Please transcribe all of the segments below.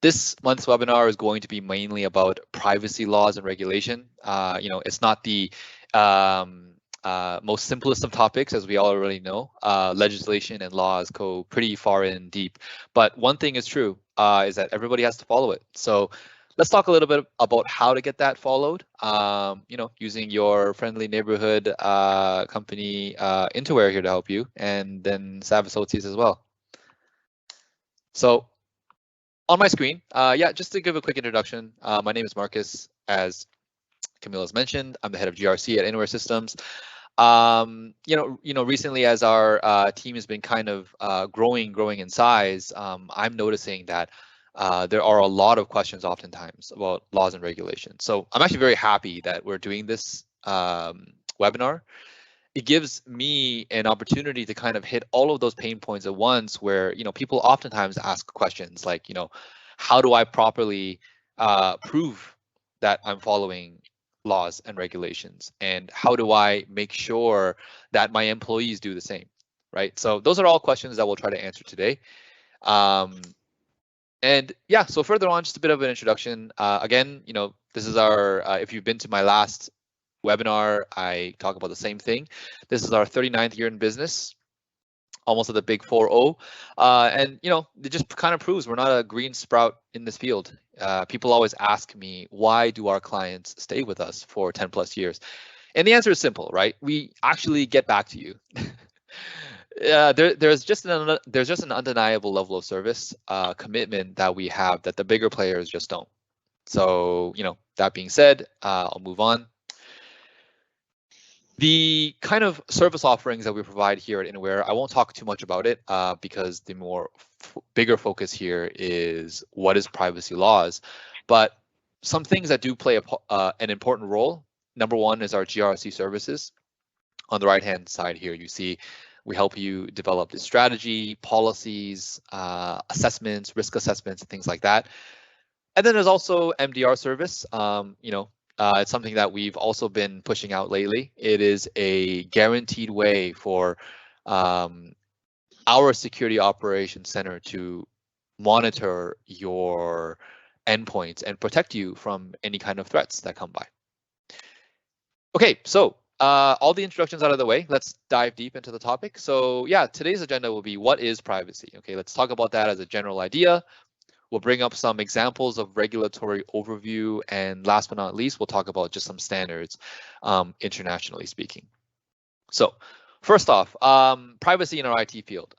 This month's webinar is going to be mainly about privacy laws and regulation. It's not the most simplest of topics, as we all already know. Legislation and laws go pretty far in deep. But one thing is true, is that everybody has to follow it. So let's talk a little bit about how to get that followed, using your friendly neighborhood company, Interware, here to help you, and then Sav Associates as well. So on my screen, just to give a quick introduction, my name is Marcus. As Camila's mentioned, I'm the head of GRC at Interware Systems. Recently, as our team has been kind of growing in size, I'm noticing that there are a lot of questions oftentimes about laws and regulations. So I'm actually very happy that we're doing this webinar. It gives me an opportunity to kind of hit all of those pain points at once, where people oftentimes ask questions like, how do I properly prove that I'm following laws and regulations, and how do I make sure that my employees do the same, right? So those are all questions that we'll try to answer today. So further on, just a bit of an introduction. Again, this is our, if you've been to my last webinar, I talk about the same thing. This is our 39th year in business, almost at the big 4-0. It just kind of proves we're not a green sprout in this field. People always ask me, why do our clients stay with us for 10 plus years? And the answer is simple, right? We actually get back to you. There's just an undeniable level of service commitment that we have that the bigger players just don't. So, that being said, I'll move on. The kind of service offerings that we provide here at Interware, I won't talk too much about it because the bigger focus here is what is privacy laws. But some things that do play an important role. Number one is our GRC services. On the right-hand side here, you see we help you develop the strategy, policies, assessments, risk assessments, and things like that. And then there's also MDR service. It's something that we've also been pushing out lately. It is a guaranteed way for our security operations center to monitor your endpoints and protect you from any kind of threats that come by. Okay, so all the introductions out of the way, let's dive deep into the topic. So yeah, today's agenda will be, what is privacy? Okay, let's talk about that as a general idea. We'll bring up some examples of regulatory overview, and last but not least, we'll talk about just some standards, internationally speaking. So first off, privacy in our IT field.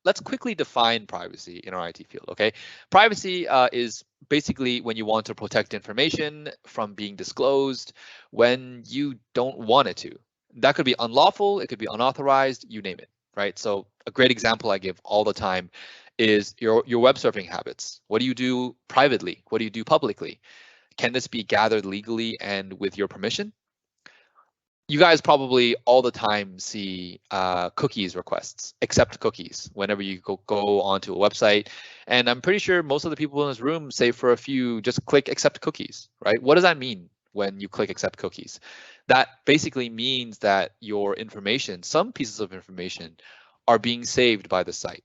Let's quickly define privacy in our IT field, okay? Privacy is basically when you want to protect information from being disclosed when you don't want it to. That could be unlawful, it could be unauthorized, you name it, right? So a great example I give all the time is your web surfing habits. What do you do privately? What do you do publicly? Can this be gathered legally and with your permission? You guys probably all the time see cookies requests, accept cookies, whenever you go onto a website. And I'm pretty sure most of the people in this room, save for a few, just click accept cookies, right? What does that mean when you click accept cookies? That basically means that your information, some pieces of information, are being saved by the site.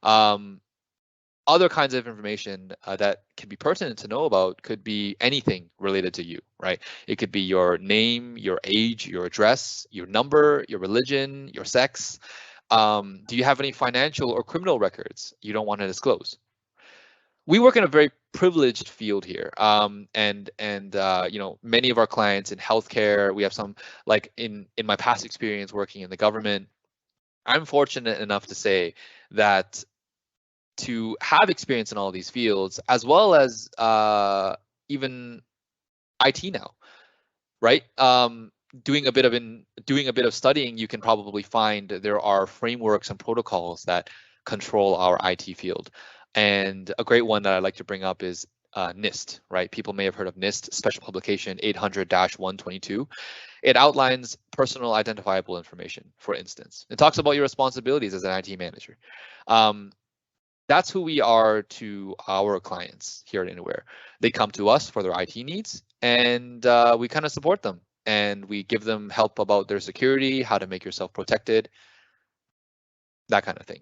Other kinds of information that can be pertinent to know about could be anything related to you, right? It could be your name, your age, your address, your number, your religion, your sex. Do you have any financial or criminal records you don't want to disclose? We work in a very privileged field here, and many of our clients in healthcare. We have some, like in my past experience working in the government. I'm fortunate enough to say that to have experience in all these fields, as well as even IT now, right? Doing a bit of studying, you can probably find there are frameworks and protocols that control our IT field. And a great one that I like to bring up is NIST, right? People may have heard of NIST, Special Publication 800-122. It outlines personal identifiable information, for instance. It talks about your responsibilities as an IT manager. That's who we are to our clients here at Interware. They come to us for their IT needs, and we kind of support them, and we give them help about their security, how to make yourself protected, that kind of thing.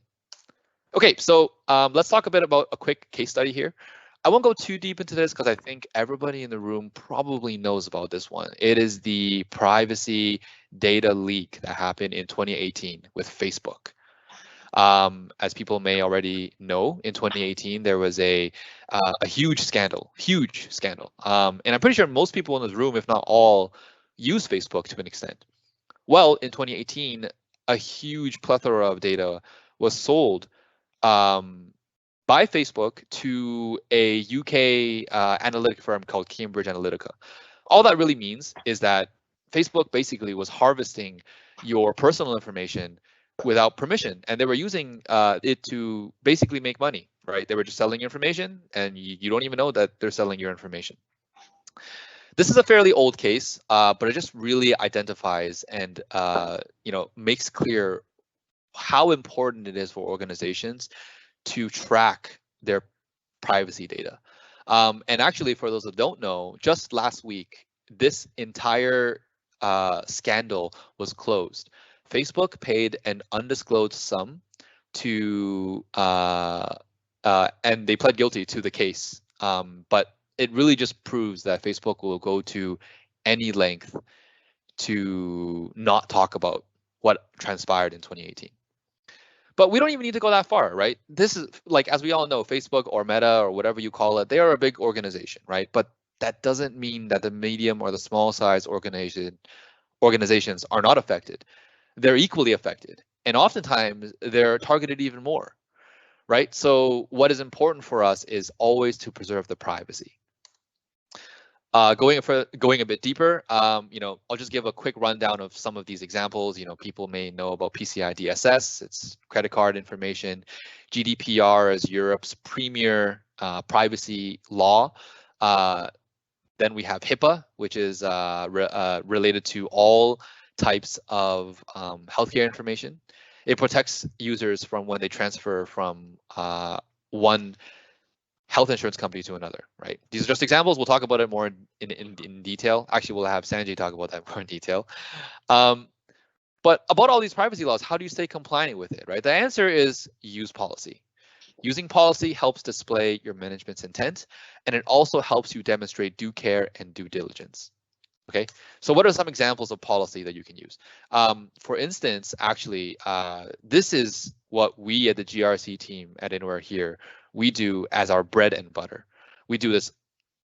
Okay, so let's talk a bit about a quick case study here. I won't go too deep into this because I think everybody in the room probably knows about this one. It is the privacy data leak that happened in 2018 with Facebook. As people may already know, in 2018 there was a huge scandal, and I'm pretty sure most people in this room, if not all, use Facebook to an extent. Well, in 2018, a huge plethora of data was sold by Facebook to a UK analytic firm called Cambridge Analytica. All that really means is that Facebook basically was harvesting your personal information without permission, and they were using it to basically make money, right? They were just selling information, and you don't even know that they're selling your information. This is a fairly old case, but it just really identifies and makes clear how important it is for organizations to track their privacy data. And actually, for those that don't know, just last week, this entire scandal was closed. Facebook paid an undisclosed sum to, and they pled guilty to the case. But it really just proves that Facebook will go to any length to not talk about what transpired in 2018. But we don't even need to go that far, right? This is like, as we all know, Facebook or Meta or whatever you call it, they are a big organization, right? But that doesn't mean that the medium or the small size organizations are not affected. They're equally affected. And oftentimes they're targeted even more, right? So what is important for us is always to preserve the privacy. Going a bit deeper, I'll just give a quick rundown of some of these examples. People may know about PCI DSS, it's credit card information. GDPR is Europe's premier privacy law. Then we have HIPAA, which is related to all types of healthcare information. It protects users from when they transfer from one health insurance company to another, right? These are just examples. We'll talk about it more in detail. Actually, we'll have Sanjay talk about that more in detail. But about all these privacy laws, how do you stay compliant with it, right? The answer is use policy. Using policy helps display your management's intent, and it also helps you demonstrate due care and due diligence. Okay, so what are some examples of policy that you can use? For instance, actually, this is what we at the GRC team at Inware here, we do as our bread and butter. We do this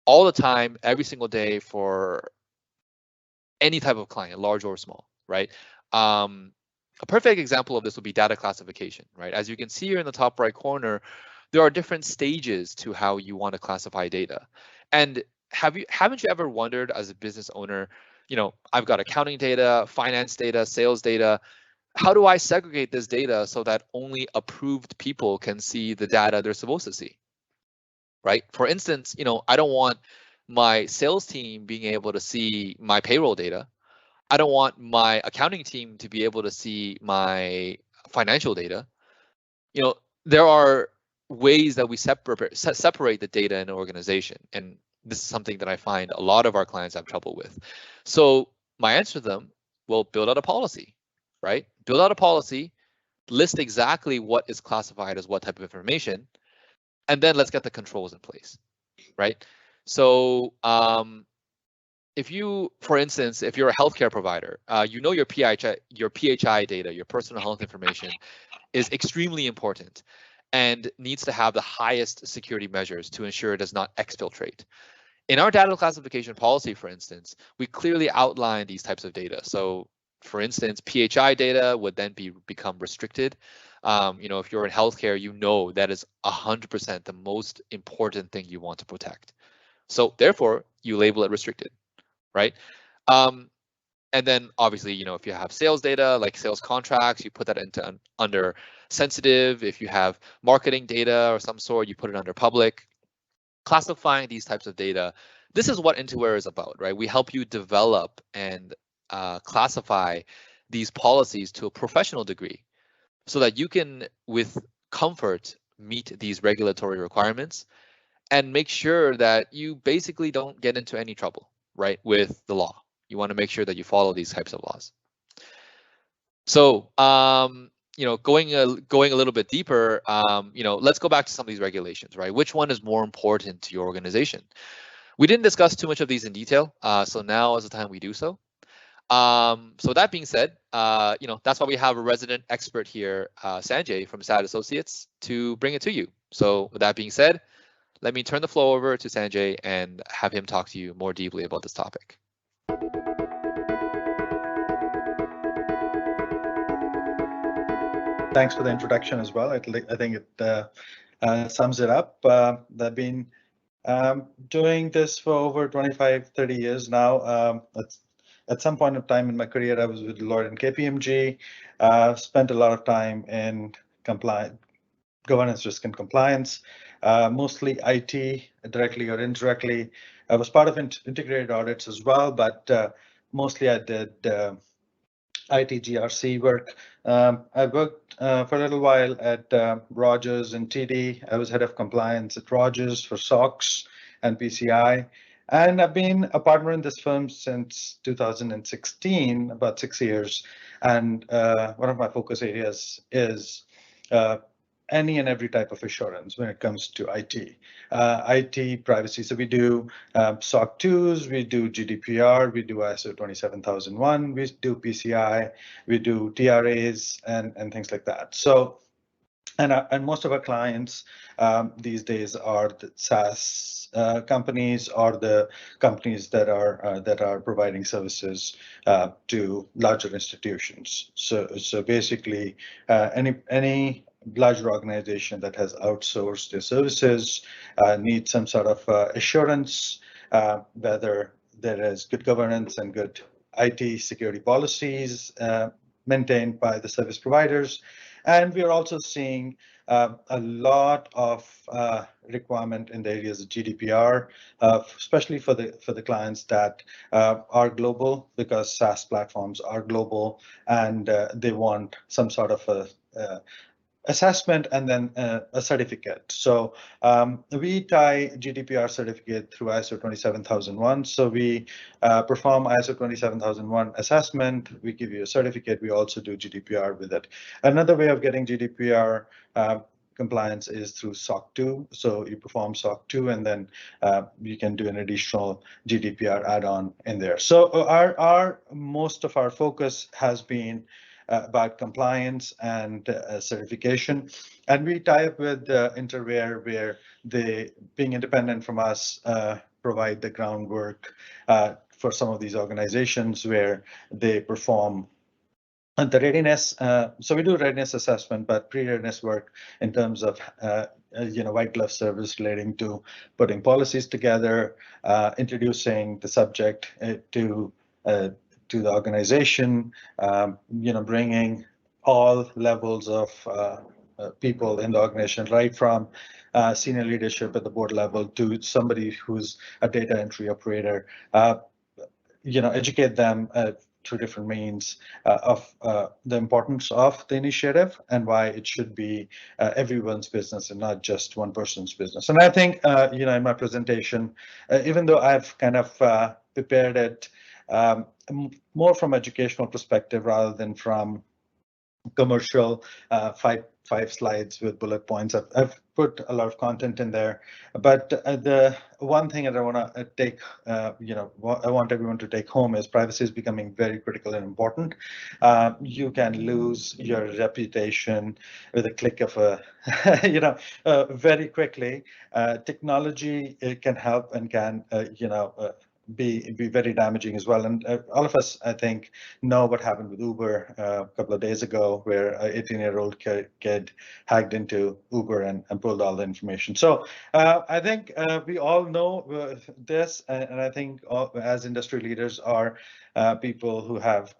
all the time, every single day for any type of client, large or small, right? A perfect example of this would be data classification, right? As you can see here in the top right corner, there are different stages to how you want to classify data. And haven't you ever wondered as a business owner, I've got accounting data, finance data, sales data. How do I segregate this data so that only approved people can see the data they're supposed to see, right? For instance, I don't want my sales team being able to see my payroll data. I don't want my accounting team to be able to see my financial data. There are ways that we separate the data in an organization, and this is something that I find a lot of our clients have trouble with. So my answer to them, well, build out a policy, right? Build out a policy, list exactly what is classified as what type of information, and then let's get the controls in place, right? So if you, for instance, if you're a healthcare provider, your PHI data, your personal health information is extremely important and needs to have the highest security measures to ensure it does not exfiltrate. In our data classification policy, for instance, we clearly outline these types of data. So for instance, PHI data would then become restricted. If you're in healthcare, that is 100% the most important thing you want to protect. So therefore, you label it restricted, right? And then obviously, if you have sales data like sales contracts, you put that into under sensitive. If you have marketing data or some sort, you put it under public. Classifying these types of data, this is what Intiware is about, right? We help you develop and classify these policies to a professional degree so that you can, with comfort, meet these regulatory requirements and make sure that you basically don't get into any trouble, right, with the law. You want to make sure that you follow these types of laws. So going a little bit deeper, let's go back to some of these regulations, right? Which one is more important to your organization? We didn't discuss too much of these in detail, so now is the time we do so. So that being said, that's why we have a resident expert here, Sanjay from SAT Associates, to bring it to you. So with that being said, let me turn the floor over to Sanjay and have him talk to you more deeply about this topic. Thanks for the introduction as well. I think it sums it up. I've been doing this for over 25, 30 years now. At some point of time in my career, I was with Deloitte and KPMG. Spent a lot of time in governance, risk, and compliance, mostly IT, directly or indirectly. I was part of integrated audits as well, but mostly I did IT GRC work. I worked for a little while at Rogers and TD. I was head of compliance at Rogers for SOX and PCI. And I've been a partner in this firm since 2016, about 6 years. And one of my focus areas is any and every type of assurance when it comes to IT. IT privacy. So we do SOC 2s, we do GDPR, we do ISO 27001, we do PCI, we do TRAs and things like that. So, and most of our clients these days are the SaaS companies or the companies that are providing services to larger institutions. So basically, any larger organization that has outsourced their services needs some sort of assurance, whether there is good governance and good IT security policies maintained by the service providers. And we are also seeing a lot of requirement in the areas of GDPR, especially for the clients that are global, because SaaS platforms are global, and they want some sort of a assessment and then a certificate. So we tie GDPR certificate through ISO 27001. So we perform ISO 27001 assessment. We give you a certificate. We also do GDPR with it. Another way of getting GDPR compliance is through SOC 2. So you perform SOC 2 and then you can do an additional GDPR add-on in there. So our most of our focus has been about compliance and certification. And we tie up with Interware, where they, being independent from us, provide the groundwork for some of these organizations where they perform the readiness. So we do readiness assessment, but pre-readiness work in terms of white glove service relating to putting policies together, introducing the subject to the organization, bringing all levels of people in the organization, right from senior leadership at the board level to somebody who's a data entry operator, educate them through different means of the importance of the initiative and why it should be everyone's business and not just one person's business. And I think, in my presentation, even though I've kind of prepared it more from educational perspective rather than from commercial, five slides with bullet points. I've put a lot of content in there, but the one thing that I want to take, I want everyone to take home is privacy is becoming very critical and important. You can lose your reputation with a click of very quickly. Technology, it can help and can, be very damaging as well. And all of us, I think, know what happened with Uber a couple of days ago, where an 18-year-old kid hacked into Uber and pulled all the information. So I think we all know this, and I think as industry leaders are people who have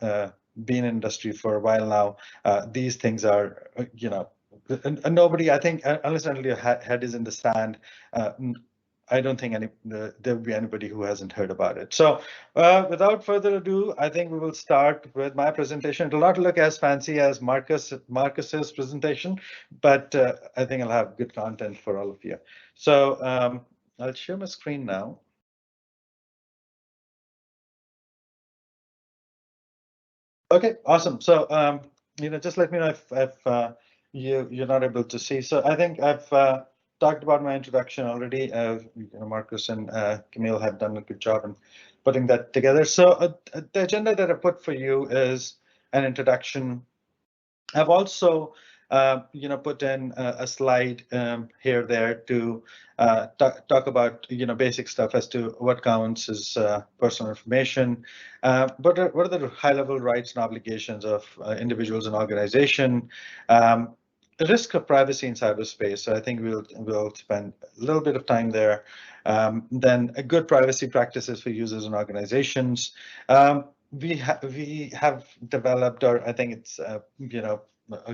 been in industry for a while now, these things are, and nobody, I think, unless your head is in the sand, I don't think there will be anybody who hasn't heard about it. So without further ado, I think we will start with my presentation. It will not look as fancy as Marcus's presentation, but I think I'll have good content for all of you. So I'll share my screen now. Okay, awesome. So just let me know if you're not able to see. So I think I've talked about my introduction already. Marcus and Camille have done a good job in putting that together. So the agenda that I put for you is an introduction. I've also, put in a slide here there to talk about, basic stuff as to what counts as personal information. What are the high-level rights and obligations of individuals and organization? The risk of privacy in cyberspace. So I think we'll spend a little bit of time there. Then good privacy practices for users and organizations. We have developed, or I think it's a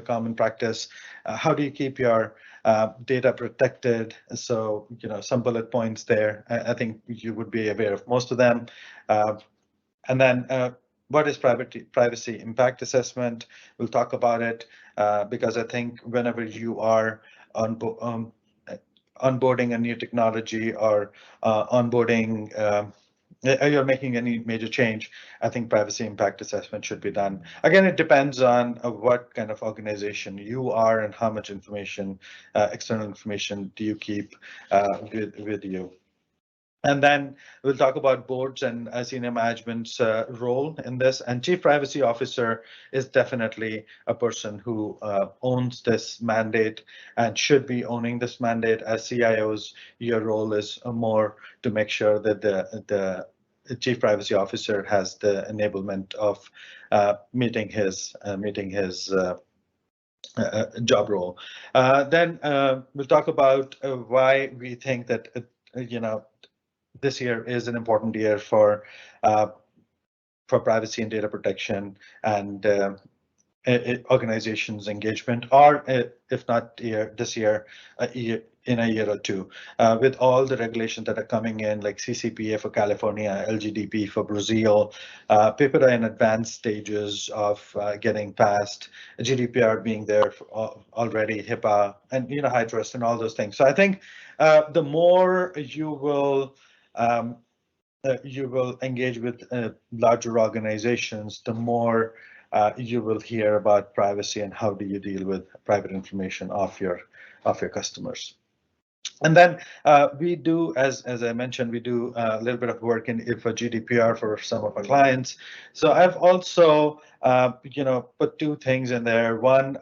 common practice. How do you keep your data protected? So some bullet points there. I think you would be aware of most of them. And then what is privacy impact assessment? We'll talk about it because I think whenever you are onboarding a new technology or onboarding you're making any major change, I think privacy impact assessment should be done. Again, it depends on what kind of organization you are and how much information, external information, do you keep with you. And then we'll talk about boards and senior management's role in this. And chief privacy officer is definitely a person who owns this mandate and should be owning this mandate. As CIOs, your role is more to make sure that the chief privacy officer has the enablement of meeting his job role. Then we'll talk about why we think that this year is an important year for privacy and data protection and organizations' engagement, or if not this year, in a year or two, with all the regulations that are coming in, like CCPA for California, LGDP for Brazil, PIPEDA in advanced stages of getting passed, GDPR being there already, HIPAA, and high trust and all those things. So I think the more you will engage with larger organizations, the more you will hear about privacy and how do you deal with private information of your customers. And then we do, as I mentioned, we do a little bit of work for GDPR for some of our clients. So I've also put two things in there. One,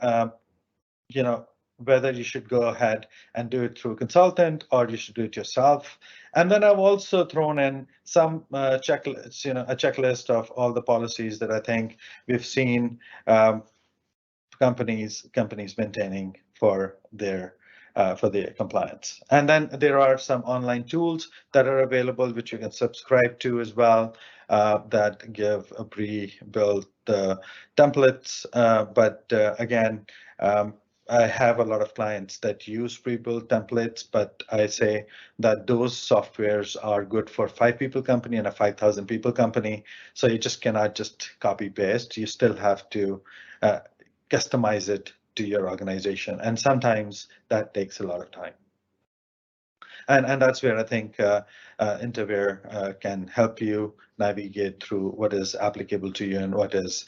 whether you should go ahead and do it through a consultant or you should do it yourself. And then I've also thrown in some checklists, a checklist of all the policies that I think we've seen companies maintaining for their compliance. And then there are some online tools that are available, which you can subscribe to as well, that give a pre-built templates. But again, I have a lot of clients that use pre-built templates, but I say that those softwares are good for 5 people company and a 5,000 people company. So you just cannot just copy paste. You still have to customize it to your organization. And sometimes that takes a lot of time. And that's where I think Interware can help you navigate through what is applicable to you and what is,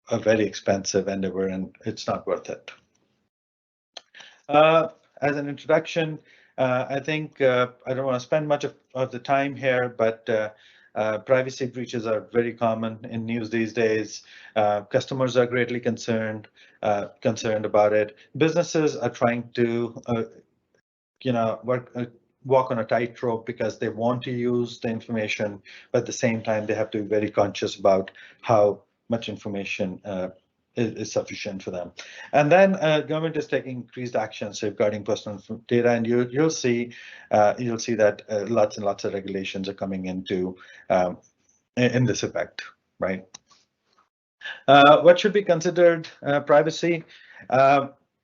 a very expensive endeavor, and it's not worth it. As an introduction, I think I don't want to spend much of the time here, but privacy breaches are very common in news these days. Customers are greatly concerned about it. Businesses are trying to, walk on a tightrope because they want to use the information, but at the same time, they have to be very conscious about how much information is sufficient for them. And then government is taking increased action safeguarding personal data, and you'll see that lots and lots of regulations are coming into in this effect, right? What should be considered privacy?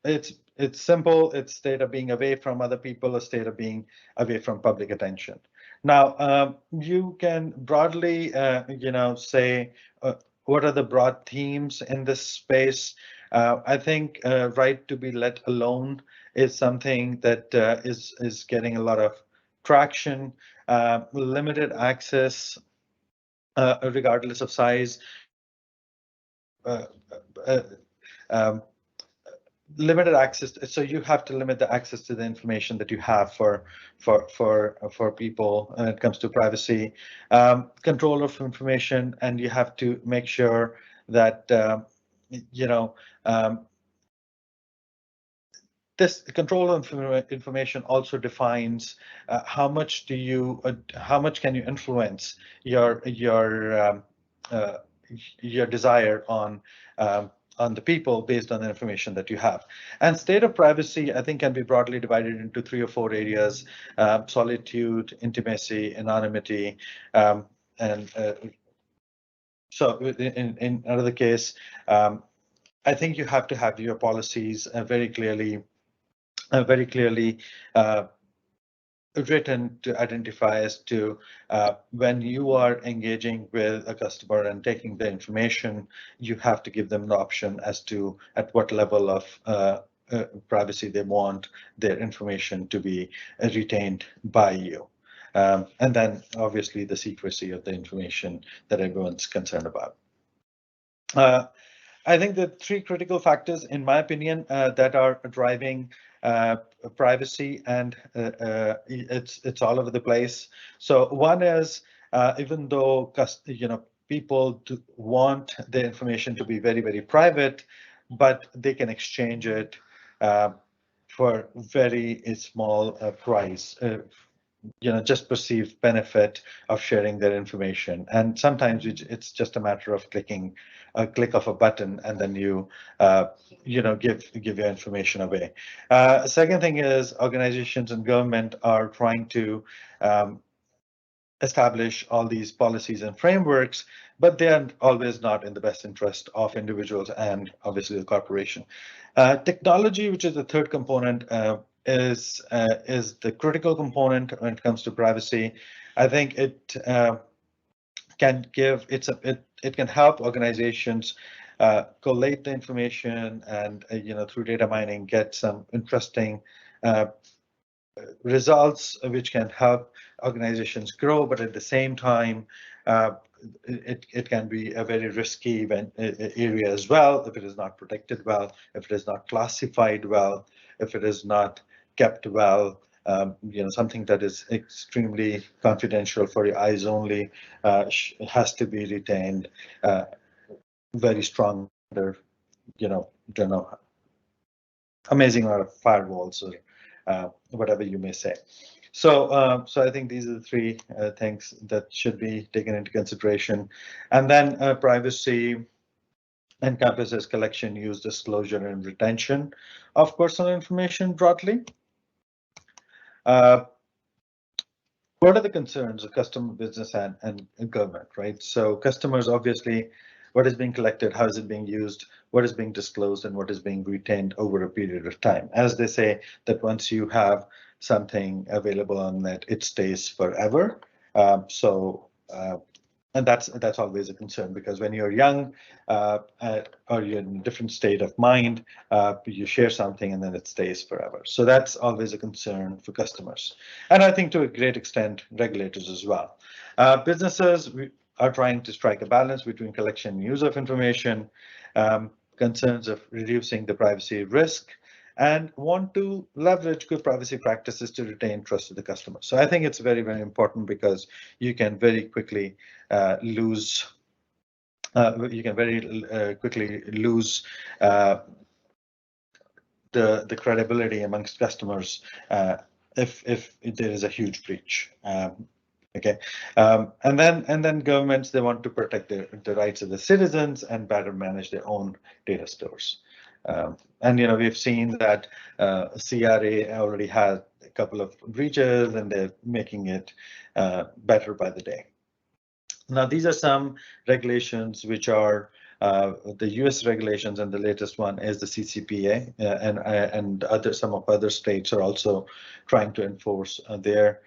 It's simple. It's data being away from other people, or data being away from public attention. Now, you can broadly, say what are the broad themes in this space. I think right to be let alone is something that is getting a lot of traction. Limited access, regardless of size. limited access. So you have to limit the access to the information that you have for people when it comes to privacy, control of information, and you have to make sure that this control of information also defines how much can you influence your desire on the people based on the information that you have. And state of privacy, I think, can be broadly divided into 3 or 4 areas: solitude, intimacy, anonymity, and so in another case, I think you have to have your policies very clearly written to identify as to when you are engaging with a customer and taking the information, you have to give them the option as to at what level of privacy they want their information to be retained by you. And then obviously the secrecy of the information that everyone's concerned about. I think the 3 critical factors, in my opinion, that are driving privacy, and it's all over the place. So one is, even though people want their information to be very, very private, but they can exchange it for very small price. Just perceived benefit of sharing their information, and sometimes it's just a matter of clicking a click of a button, and then you give your information away. Second thing is, organizations and government are trying to establish all these policies and frameworks, but they are always not in the best interest of individuals and obviously the corporation. Technology, which is the third component, is the critical component when it comes to privacy. I think it can help organizations collate the information and through data mining get some interesting results which can help organizations grow, but at the same time it can be a very risky area as well if it is not protected well, if it is not classified well, if it is not kept well. Something that is extremely confidential for your eyes only has to be retained very strong under, don't know, amazing amount of firewalls or whatever you may say. So, so I think these are the 3 things that should be taken into consideration. And then privacy encompasses collection, use, disclosure, and retention of personal information broadly. What are the concerns of customer, business, and government, right? So customers, obviously, what is being collected, how is it being used, what is being disclosed, and what is being retained over a period of time. As they say, that once you have something available on net, it stays forever. And that's always a concern, because when you're young or you're in a different state of mind, you share something and then it stays forever. So that's always a concern for customers. And I think to a great extent, regulators as well. Businesses are trying to strike a balance between collection and use of information, concerns of reducing the privacy risk, and want to leverage good privacy practices to retain trust of the customer. So I think it's very, very important, because you can very quickly lose the credibility amongst customers if there is a huge breach. Okay, and then governments, they want to protect the rights of the citizens and better manage their own data stores. And we've seen that CRA already has a couple of breaches, and they're making it better by the day. Now, these are some regulations which are the US regulations, and the latest one is the CCPA, and some other states are also trying to enforce their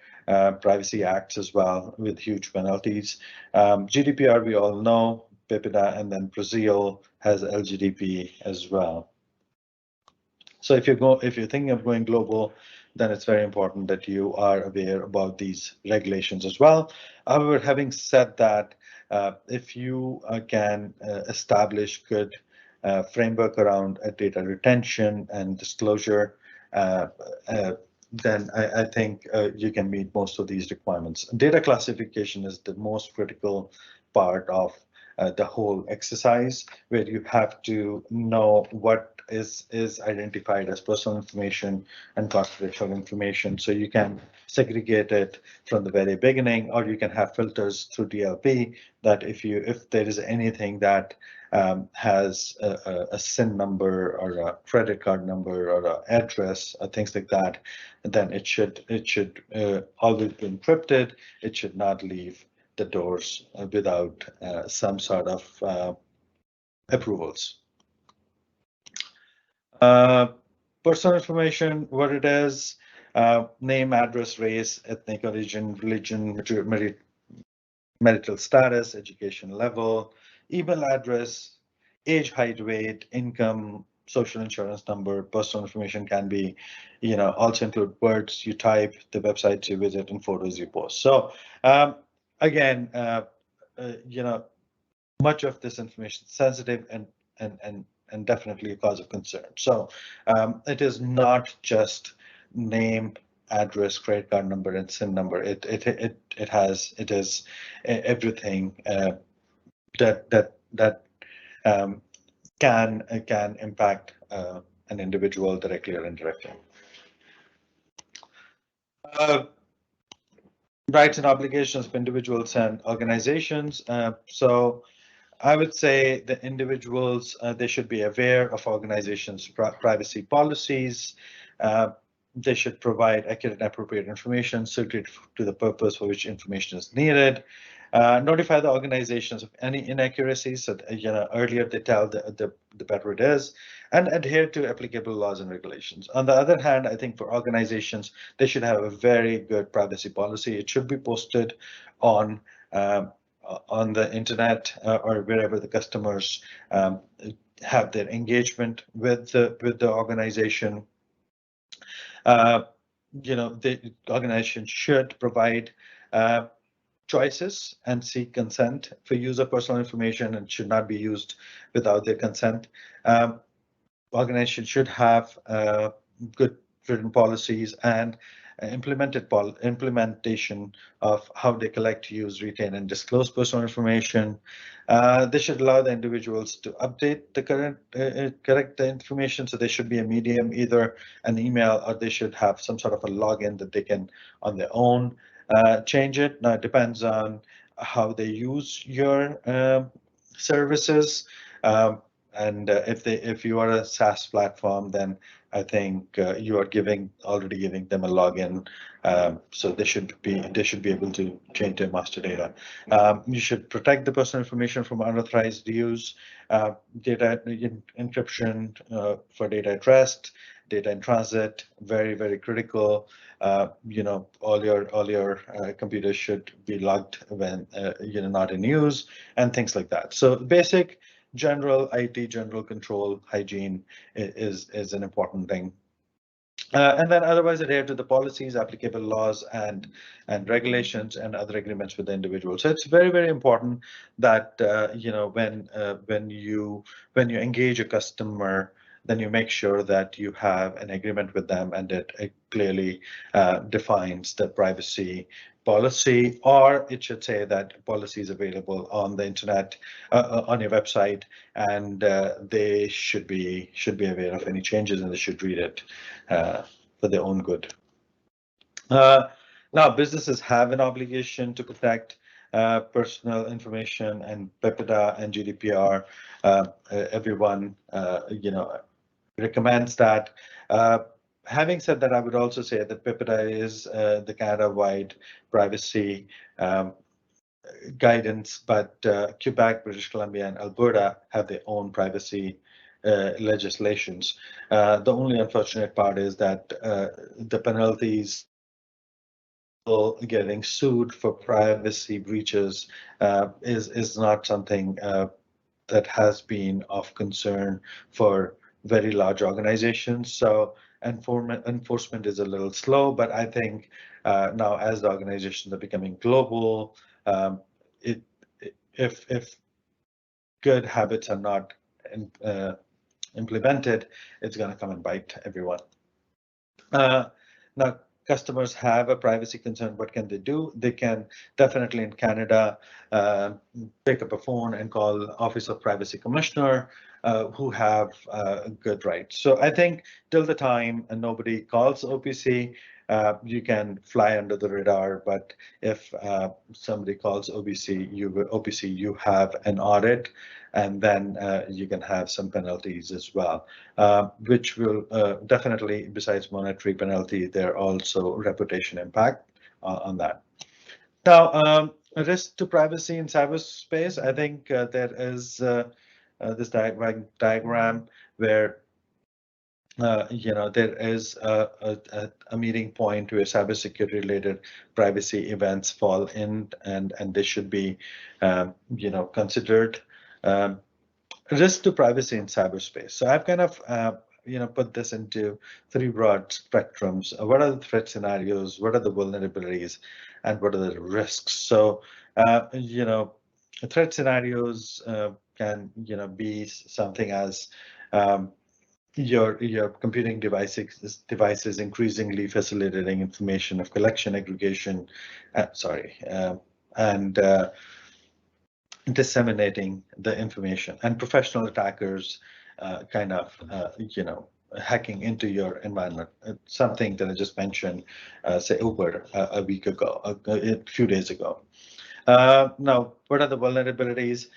privacy acts as well, with huge penalties. GDPR, we all know, PIPEDA, and then Brazil has LGDP as well. So if you're thinking of going global, then it's very important that you are aware about these regulations as well. However, having said that, if you can establish good framework around data retention and disclosure, then I think you can meet most of these requirements. Data classification is the most critical part of the whole exercise, where you have to know what is identified as personal information and confidential information, so you can segregate it from the very beginning, or you can have filters through DLP that if there is anything that has a SIN number or a credit card number or an address or things like that, then it should always be encrypted. It should not leave the doors without some sort of approvals. Personal information, what it is, name, address, race, ethnic origin, religion, marital status, education level, email address, age, height, weight, income, social insurance number. Personal information can be, also include words you type, the websites you visit, and photos you post. So again, much of this information is sensitive and definitely a cause of concern. So it is not just name, address, credit card number, and SIN number. It is everything that can impact an individual directly or indirectly. Rights and obligations of individuals and organizations. So I would say the individuals, they should be aware of organizations' privacy policies. They should provide accurate and appropriate information suited to the purpose for which information is needed. Notify the organizations of any inaccuracies. So, earlier they tell the better it is, and adhere to applicable laws and regulations. On the other hand, I think for organizations, they should have a very good privacy policy. It should be posted on the internet or wherever the customers have their engagement with the organization. The organization should provide choices and seek consent for use of personal information, and should not be used without their consent. Organization should have good written policies and implementation of how they collect, use, retain, and disclose personal information. They should allow the individuals to update the correct information. So there should be a medium, either an email, or they should have some sort of a login that they can on their own change it. Now it depends on how they use your services. And if you are a SaaS platform, then I think you are already giving them a login, so they should be able to change their master data. You should protect the personal information from unauthorized use. Data encryption for data at rest, data in transit, very, very critical. All your computers should be logged when not in use, and things like that. So basic general IT, general control, hygiene is an important thing. And then otherwise adhere to the policies, applicable laws, and regulations, and other agreements with the individual. So it's very, very important that when you engage a customer, then you make sure that you have an agreement with them, and it clearly defines the privacy policy, or it should say that policy is available on the internet, on your website, and they should be aware of any changes, and they should read it for their own good. Now, businesses have an obligation to protect personal information, and PIPEDA and GDPR. Everyone, recommends that. Having said that, I would also say that PIPEDA is the Canada-wide privacy guidance, but Quebec, British Columbia, and Alberta have their own privacy legislations. The only unfortunate part is that the penalties getting sued for privacy breaches is not something that has been of concern for very large organizations. So enforcement is a little slow, but I think now as the organizations are becoming global, if good habits are not implemented, it's going to come and bite everyone. Now, customers have a privacy concern. What can they do? They can definitely in Canada pick up a phone and call Office of Privacy Commissioner, who have good rights. So I think till the time nobody calls OPC, you can fly under the radar. But if somebody calls OPC, you have an audit, and then you can have some penalties as well, which will definitely, besides monetary penalty, there are also reputation impact on that. Now, risk to privacy in cyberspace. I think there is this diagram where there is a meeting point where cybersecurity related privacy events fall in, and they should be considered. Risk to privacy in cyberspace. So I've kind of put this into three broad spectrums. What are the threat scenarios? What are the vulnerabilities? And what are the risks? So threat scenarios can be something as your computing devices increasingly facilitating information of collection, aggregation, and disseminating the information, and professional attackers hacking into your environment. Something that I just mentioned, say Uber a week ago, a few days ago. Now, what are the vulnerabilities?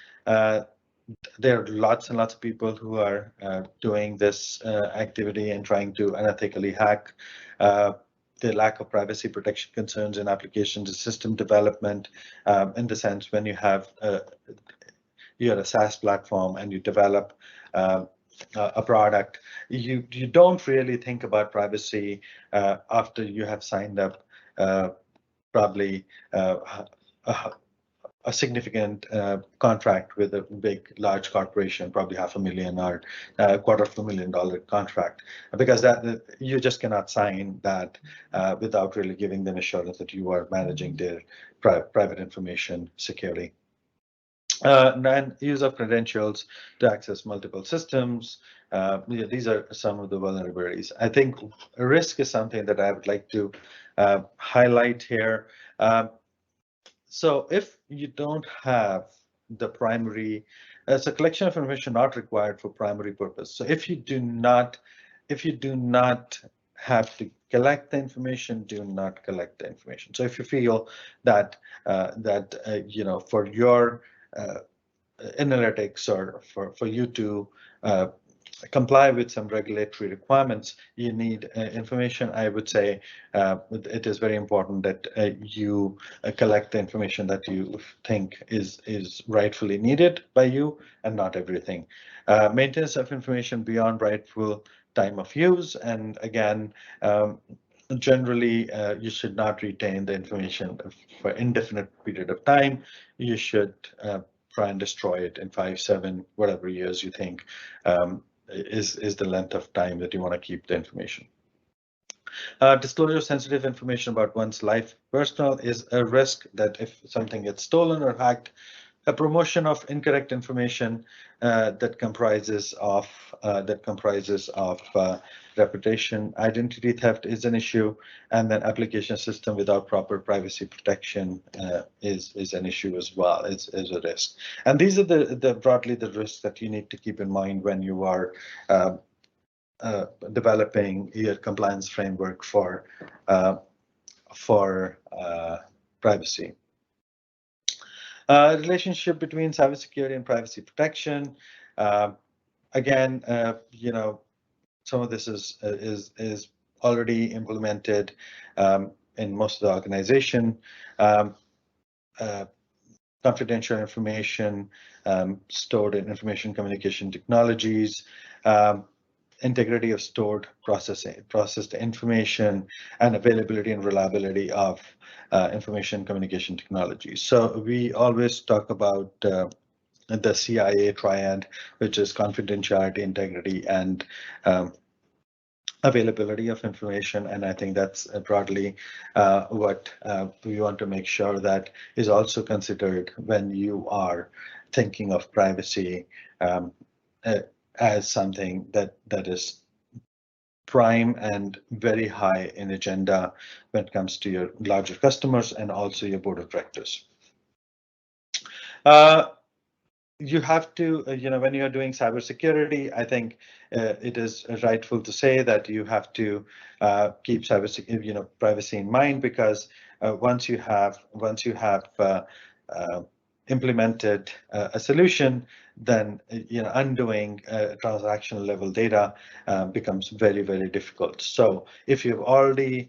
There are lots and lots of people who are doing this activity and trying to unethically hack. The lack of privacy protection concerns in applications and system development, in the sense when you have you're a SaaS platform and you develop a product, you don't really think about privacy after you have signed up probably a significant contract with a large corporation, probably $500,000 or $250,000 contract, because that you just cannot sign that without really giving them assurance that you are managing their private information securely. And use of credentials to access multiple systems. These are some of the vulnerabilities. I think risk is something that I would like to highlight here. So if you don't have the primary, it's a collection of information not required for primary purpose. So if you do not have to collect the information, do not collect the information. So if you feel that for your analytics or for you to comply with some regulatory requirements, you need information. I would say it is very important that you collect the information that you think is rightfully needed by you, and not everything. Maintenance of information beyond rightful time of use, and again, generally you should not retain the information for indefinite period of time. You should try and destroy it in 5, 7, whatever years you think is the length of time that you want to keep the information. Disclosure of sensitive information about one's life personal is a risk that if something gets stolen or hacked. A promotion of incorrect information that comprises of reputation. Identity theft is an issue, and then application system without proper privacy protection is an issue as well. Is a risk, and these are the broadly the risks that you need to keep in mind when you are developing your compliance framework for privacy. Relationship between cybersecurity and privacy protection. Again, some of this is already implemented in most of the organization. Confidential information stored in information communication technologies. Integrity of stored processed information, and availability and reliability of information communication technology. So we always talk about the CIA triad, which is confidentiality, integrity, and availability of information, and I think that's broadly what we want to make sure that is also considered when you are thinking of privacy as something that is prime and very high in agenda when it comes to your larger customers and also your board of directors. You have to, when you're doing cybersecurity, I think it is rightful to say that you have to keep cybersecurity, privacy in mind, because once you have implemented a solution, then undoing transactional level data becomes very, very difficult. So if you've already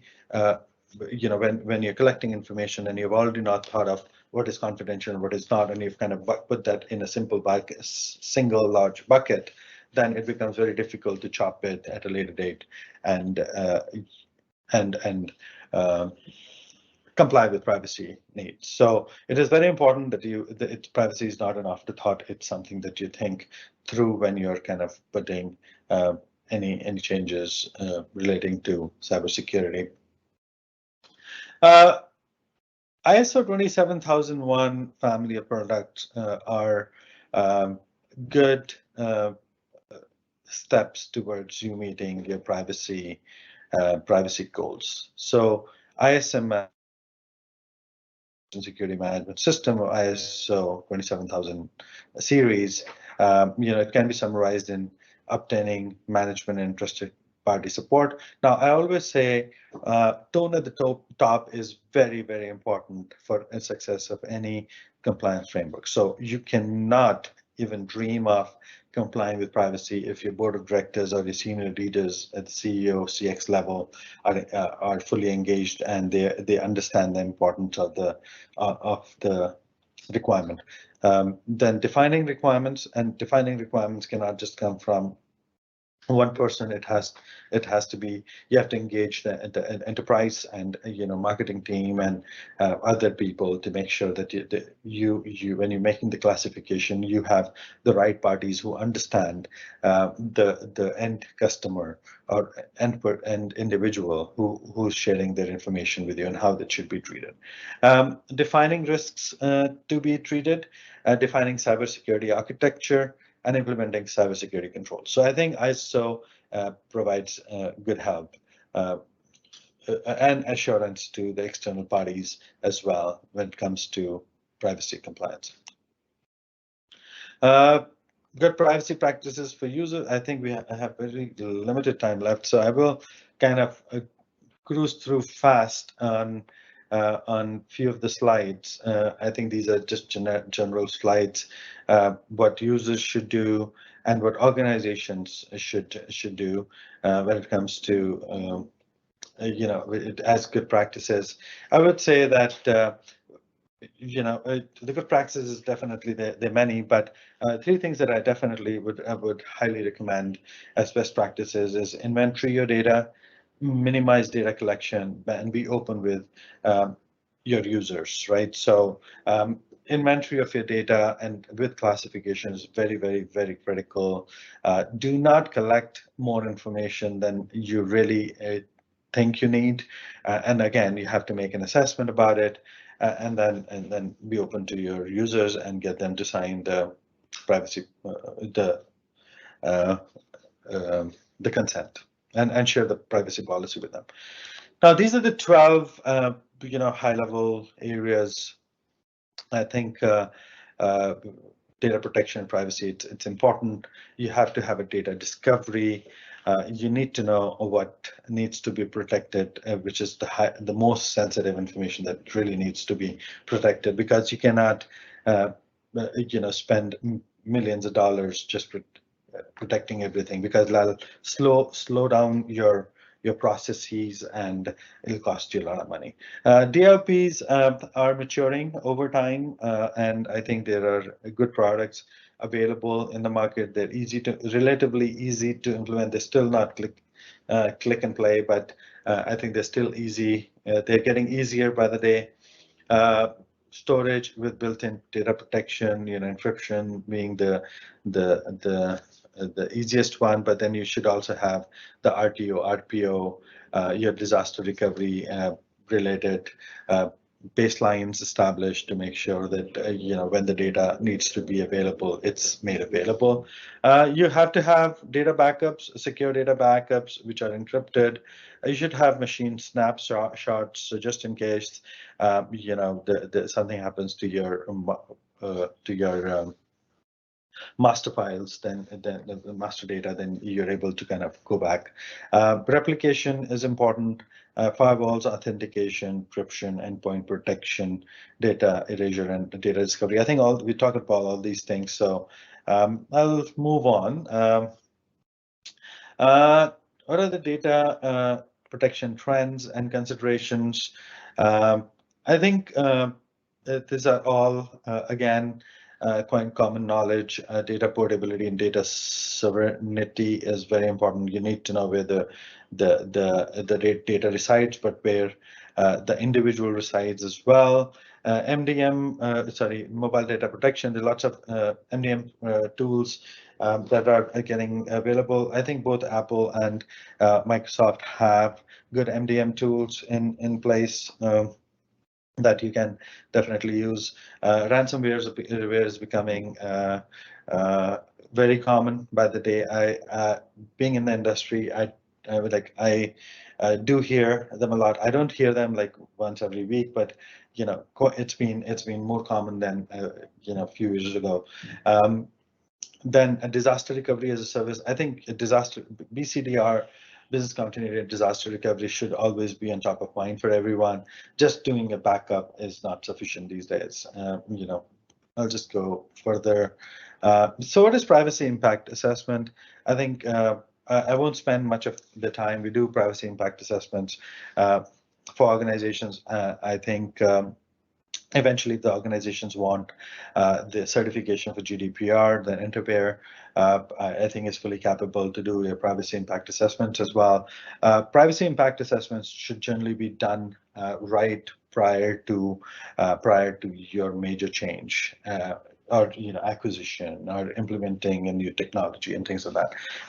when you're collecting information and you've already not thought of what is confidential and what is not, and you've kind of put that in a simple bucket, single large bucket, then it becomes very difficult to chop it at a later date and comply with privacy needs. So it is very important that privacy is not an afterthought. It's something that you think through when you're kind of putting any changes relating to cybersecurity. ISO 27001 family of products are good steps towards you meeting your privacy goals. So ISM, Security Management System, or ISO 27000 series, it can be summarized in obtaining management and interested party support. Now, I always say tone at the top is very, very important for the success of any compliance framework. So you cannot even dream of complying with privacy if your board of directors or your senior leaders at the CEO, CX level are fully engaged and they understand the importance of the requirement. Then defining requirements cannot just come from one person. It has to be, you have to engage the enterprise and marketing team and other people to make sure that you when you're making the classification, you have the right parties who understand the end customer or end individual who's sharing their information with you and how that should be treated. Defining risks to be treated, defining cybersecurity architecture, and implementing cybersecurity controls. So I think ISO provides good help and assurance to the external parties as well when it comes to privacy compliance. Good privacy practices for users. I think we have very limited time left, so I will kind of cruise through fast on few of the slides. I think these are just general slides, what users should do and what organizations should do when it comes to as good practices. I would say that the good practices is definitely there are many, but three things that I definitely would highly recommend as best practices is inventory your data, minimize data collection, and be open with your users, right? So inventory of your data and with classification is very, very, very critical. Do not collect more information than you really think you need. And again, you have to make an assessment about it and then be open to your users and get them to sign the privacy, the consent. And share the privacy policy with them. Now, these are the 12, high-level areas. I think data protection and privacy, it's important. You have to have a data discovery. You need to know what needs to be protected, which is the most sensitive information that really needs to be protected, because you cannot, spend millions of dollars just protecting everything, because that'll slow down your processes and it'll cost you a lot of money. DLPs are maturing over time, and I think there are good products available in the market. They're relatively easy to implement. They're still not click and play, but I think they're still easy. They're getting easier by the day. Storage with built-in data protection, encryption being the the easiest one, but then you should also have the RTO, RPO, your disaster recovery related baselines established to make sure that when the data needs to be available, it's made available. You have to have data backups, secure data backups, which are encrypted. You should have machine snapshots, so just in case something happens to your master files, then the master data, then you're able to kind of go back. Replication is important. Firewalls, authentication, encryption, endpoint protection, data erasure, and data discovery. I think we talked about all these things. So I'll move on. What are the data protection trends and considerations? I think these are all, again, quite common knowledge. Data portability and data sovereignty is very important. You need to know where the data resides, but where the individual resides as well. Mobile data protection. There are lots of MDM tools that are getting available. I think both Apple and Microsoft have good MDM tools in place that you can definitely use. Ransomware is becoming very common by the day. Being in the industry, I do hear them a lot. I don't hear them like once every week, but it's been more common than a few years ago. Then a disaster recovery as a service. I think BCDR, business continuity and disaster recovery, should always be on top of mind for everyone. Just doing a backup is not sufficient these days. I'll just go further. So what is privacy impact assessment? I think I won't spend much of the time. We do privacy impact assessments for organizations. I think eventually the organizations want the certification for GDPR, then Interpair, I think is fully capable to do a privacy impact assessment as well. Privacy impact assessments should generally be done right prior to your major change. Or acquisition or implementing a new technology and things like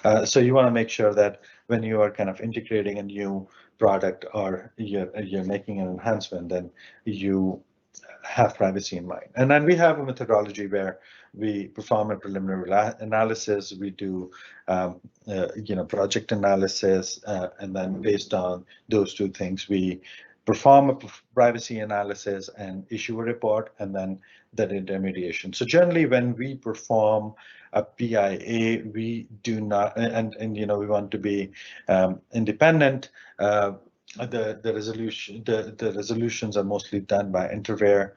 that. So you want to make sure that when you are kind of integrating a new product or you're making an enhancement, then you have privacy in mind. And then we have a methodology where we perform a preliminary analysis. We do project analysis, and then based on those two things, we perform a privacy analysis and issue a report, and then the remediation. So generally, when we perform a PIA, we do not, and we want to be independent. The resolutions are mostly done by Interpair,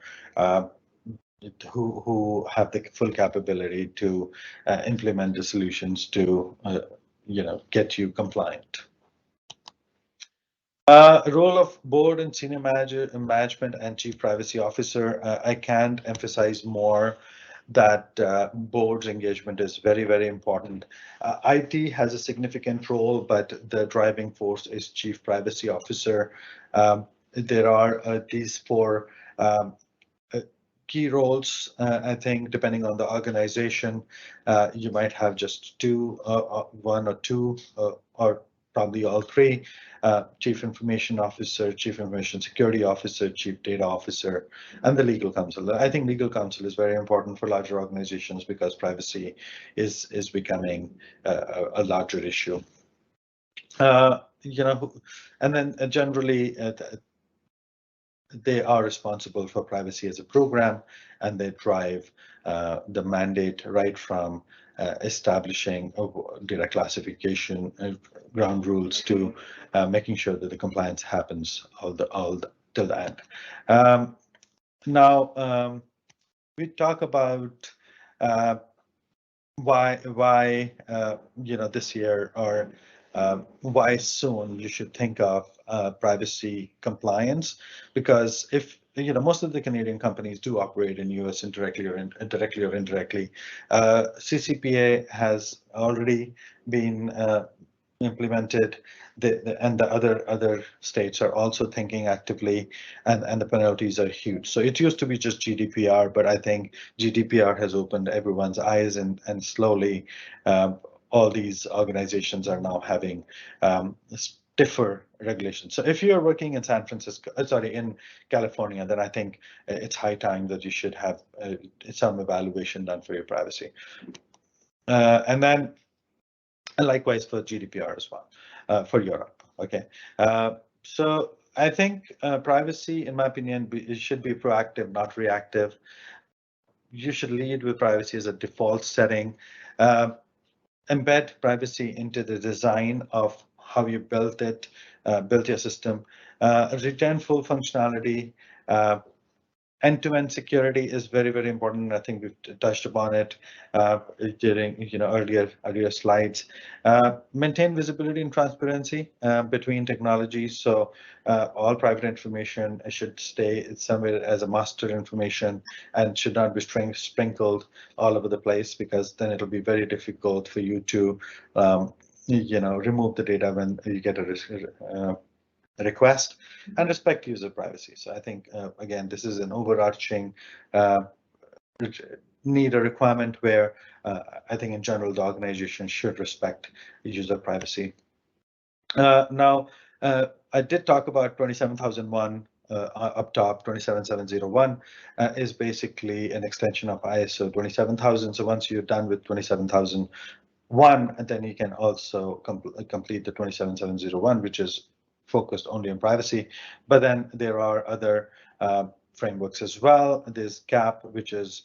who have the full capability to implement the solutions to get you compliant. Role of board and senior management and chief privacy officer. I can't emphasize more that board's engagement is very, very important. IT has a significant role, but the driving force is chief privacy officer. There are these four key roles. I think depending on the organization, you might have just one or two, or probably all three. Chief Information Officer, Chief Information Security Officer, Chief Data Officer, and the legal counsel. I think legal counsel is very important for larger organizations because privacy is becoming a larger issue. And then generally they are responsible for privacy as a program, and they drive the mandate right from establishing data classification ground rules to making sure that the compliance happens all till the end. Now we talk about why this year, or why soon you should think of privacy compliance, because if most of the Canadian companies do operate in US directly or indirectly. CCPA has already been implemented, and the other states are also thinking actively, and the penalties are huge. So it used to be just GDPR, but I think GDPR has opened everyone's eyes, and slowly all these organizations are now having stiffer regulations. So if you're working in San Francisco, in California, then I think it's high time that you should have some evaluation done for your privacy. And then likewise for GDPR as well, for Europe. Okay, so I think privacy, in my opinion, it should be proactive, not reactive. You should lead with privacy as a default setting. Embed privacy into the design of how you built it, built your system. Retain full functionality. End-to-end security is very, very important. I think we've touched upon it during earlier slides. Maintain visibility and transparency between technologies. So all private information should stay somewhere as a master information and should not be sprinkled all over the place, because then it'll be very difficult for you to remove the data when you get a request, and respect user privacy. So I think, again, this is an overarching need or requirement where I think in general, the organization should respect user privacy. Now, I did talk about 27001 up top. 27701 is basically an extension of ISO 27000. So once you're done with 27001, and then you can also complete the 27701, which is focused only on privacy. But then there are other frameworks as well. There's GAP, which is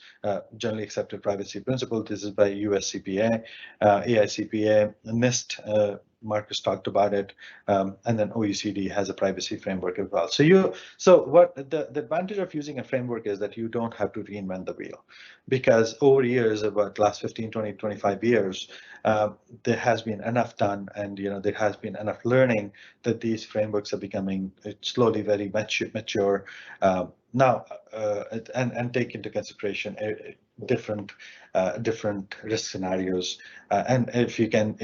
generally accepted privacy principle. This is by US CPA, AICPA, NIST. Marcus talked about it, and then OECD has a privacy framework as well. So what the advantage of using a framework is that you don't have to reinvent the wheel, because over years, about last 15, 20, 25 years, there has been enough done, and there has been enough learning that these frameworks are becoming slowly very mature now, and take into consideration different risk scenarios, and if you can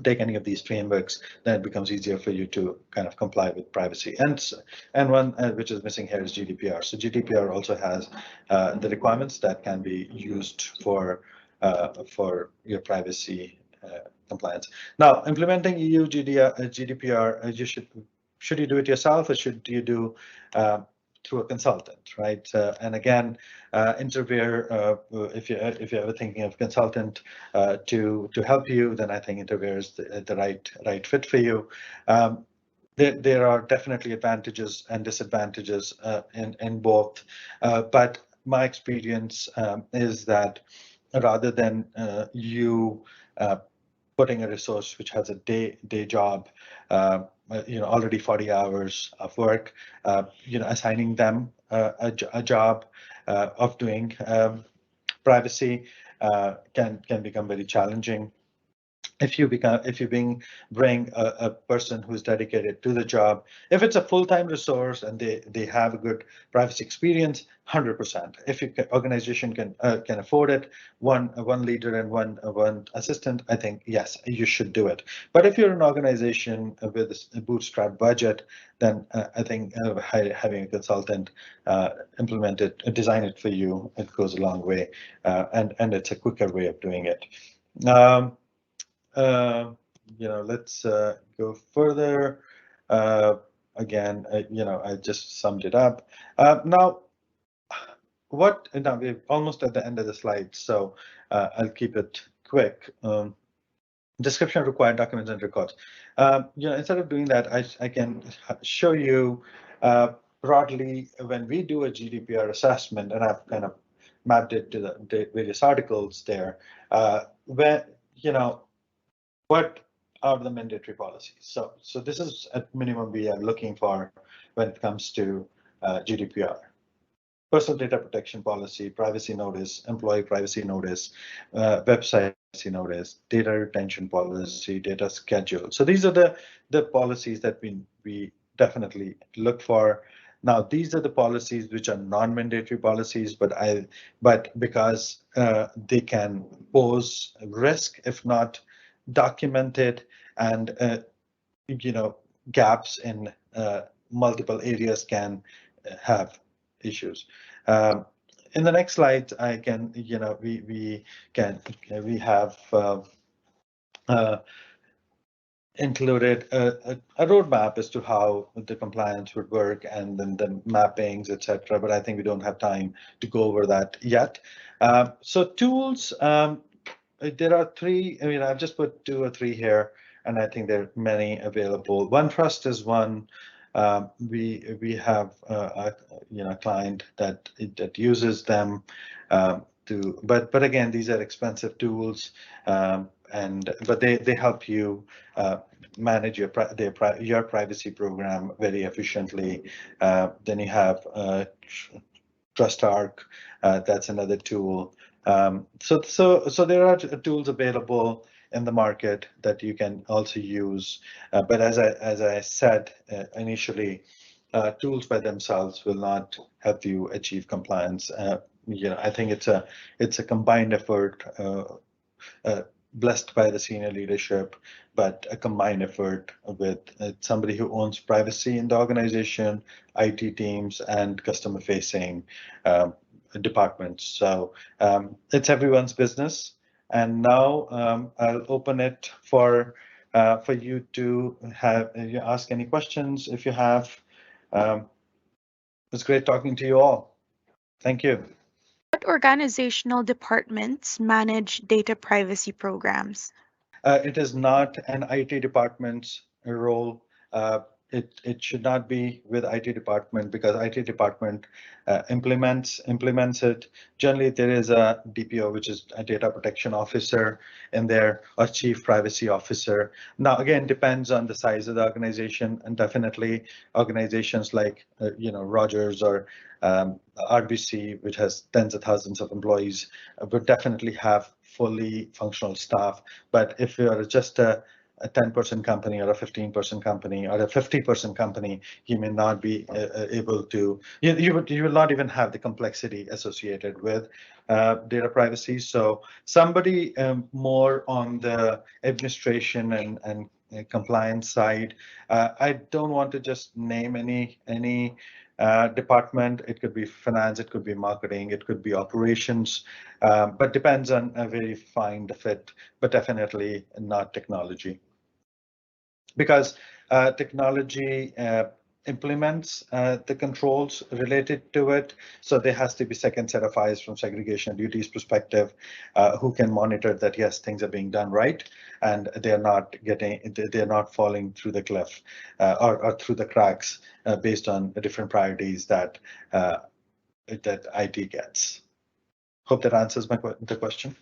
take any of these frameworks, then it becomes easier for you to kind of comply with privacy. And one which is missing here is GDPR. So GDPR also has the requirements that can be used for your privacy compliance. Now, implementing EU GDPR, should you do it yourself, or should you do through a consultant, right? And again, Interview, if you're ever thinking of consultant to help you, then I think Interview is the right fit for you. There are definitely advantages and disadvantages in both, but my experience is that rather than you putting a resource which has a day job, already 40 hours of work, assigning them a job of doing privacy can become very challenging. If you bring a person who's dedicated to the job, if it's a full-time resource and they have a good privacy experience, 100%. If your organization can afford it, one leader and one assistant, I think yes, you should do it. But if you're an organization with a bootstrap budget, then I think having a consultant design it for you, it goes a long way, and it's a quicker way of doing it. Let's go further. Again, I just summed it up. Now we're almost at the end of the slide, so I'll keep it quick. Description of required documents and records. Instead of doing that, I can show you broadly when we do a GDPR assessment, and I've kind of mapped it to the various articles there, where what are the mandatory policies? So this is at minimum we are looking for when it comes to GDPR. Personal data protection policy, privacy notice, employee privacy notice, website privacy notice, data retention policy, data schedule. So these are the policies that we definitely look for. Now, these are the policies which are non-mandatory policies, but because they can pose risk if not documented, and gaps in multiple areas can have issues. in the next slide, I can, we have included a roadmap as to how the compliance would work and then the mappings, etc. But I think we don't have time to go over that yet. So tools, there are three. I mean, I've just put 2 or 3 here, and I think there are many available. OneTrust is one. We have a client that uses them but again, these are expensive tools, but they help you manage your privacy program very efficiently. Then you have TrustArc, that's another tool. So there are tools available in the market that you can also use. But as I said initially, tools by themselves will not help you achieve compliance. I think it's a combined effort, blessed by the senior leadership, but a combined effort with somebody who owns privacy in the organization, IT teams, and customer-facing departments. So it's everyone's business. And now I'll open it for you to ask any questions if you have. It's great talking to you all. Thank you. What organizational departments manage data privacy programs? It is not an IT department's role. It should not be with IT department because IT department implements it. Generally, there is a DPO, which is a data protection officer in there, or chief privacy officer. Now, again, depends on the size of the organization, and definitely organizations like Rogers or RBC, which has tens of thousands of employees, would definitely have fully functional staff. But if you're just a 10-person company or a 15-person company or a 50-person company, you may not be able to, you will not even have the complexity associated with data privacy. So somebody more on the administration and compliance side. I don't want to just name any department. It could be finance, it could be marketing, it could be operations, but depends on a very fine fit, but definitely not technology. Because technology implements the controls related to it. So there has to be second set of eyes from segregation duties perspective, who can monitor that, yes, things are being done right, and they're not falling through the cliff or through the cracks based on the different priorities that IT gets. Hope that answers the question.